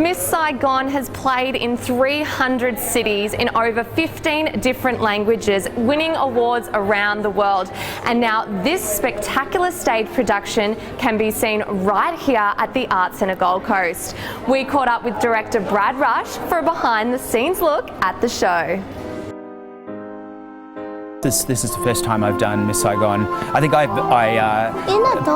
Miss Saigon has played in 300 cities in over 15 different languages, winning awards around the world. And now this spectacular stage production can be seen right here at the Arts Centre Gold Coast. We caught up with director Brad Rush for a behind-the-scenes look at the show. This is the first time I've done Miss Saigon. I think I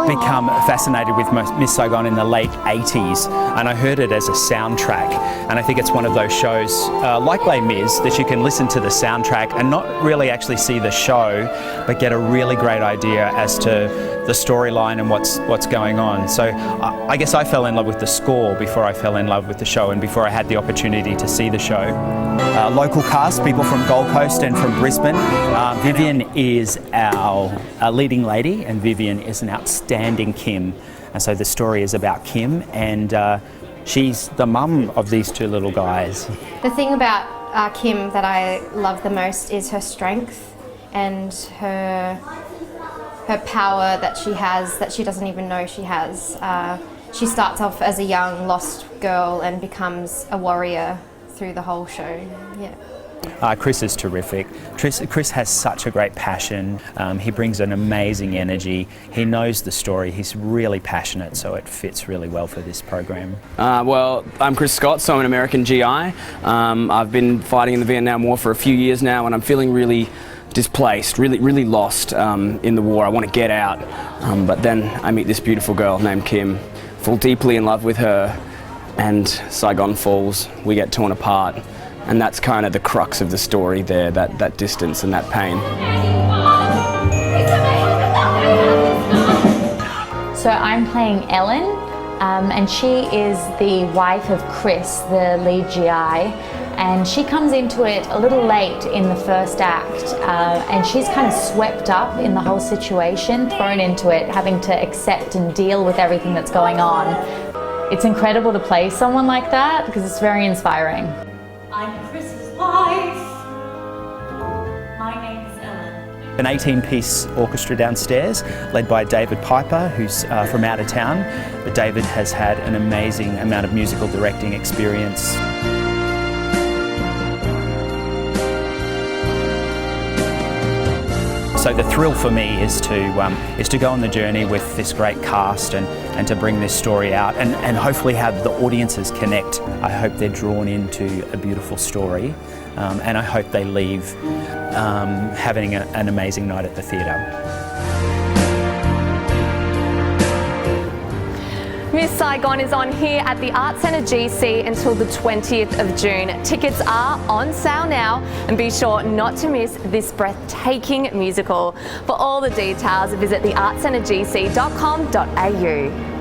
become fascinated with Miss Saigon in the late 80s, and I heard it as a soundtrack. And I think it's one of those shows, like Les Mis, that you can listen to the soundtrack and not really actually see the show, but get a really great idea as to the storyline and what's going on. So I guess I fell in love with the score before I fell in love with the show and before I had the opportunity to see the show. Local cast, people from Gold Coast and from Brisbane. Vivian is our leading lady, and Vivian is an outstanding Kim. And so the story is about Kim, and she's the mum of these two little guys. The thing about Kim that I love the most is her strength and her power that she has, that she doesn't even know she has. She starts off as a young, lost girl and becomes a warrior through the whole show. Yeah. Chris is terrific. Chris has such a great passion. He brings an amazing energy. He knows the story. He's really passionate, so it fits really well for this program. Well, I'm Chris Scott, so I'm an American GI. I've been fighting in the Vietnam War for a few years now, and I'm feeling really displaced, really lost in the war. I want to get out, but then I meet this beautiful girl named Kim, fall deeply in love with her, and Saigon falls. We get torn apart. And that's kind of the crux of the story there, that distance and that pain. So I'm playing Ellen, and she is the wife of Chris, the lead GI, and she comes into it a little late in the first act, and she's kind of swept up in the whole situation, thrown into it, having to accept and deal with everything that's going on. It's incredible to play someone like that because it's very inspiring. I'm Chris's wife. My name is Ellen. An 18-piece orchestra downstairs, led by David Piper, who's from out of town. But David has had an amazing amount of musical directing experience. So the thrill for me is to go on the journey with this great cast and to bring this story out and hopefully have the audiences connect. I hope they're drawn into a beautiful story, and I hope they leave having an amazing night at the theatre. Miss Saigon is on here at the Arts Centre GC until the 20th of June. Tickets are on sale now, and be sure not to miss this breathtaking musical. For all the details, visit theartscentergc.com.au.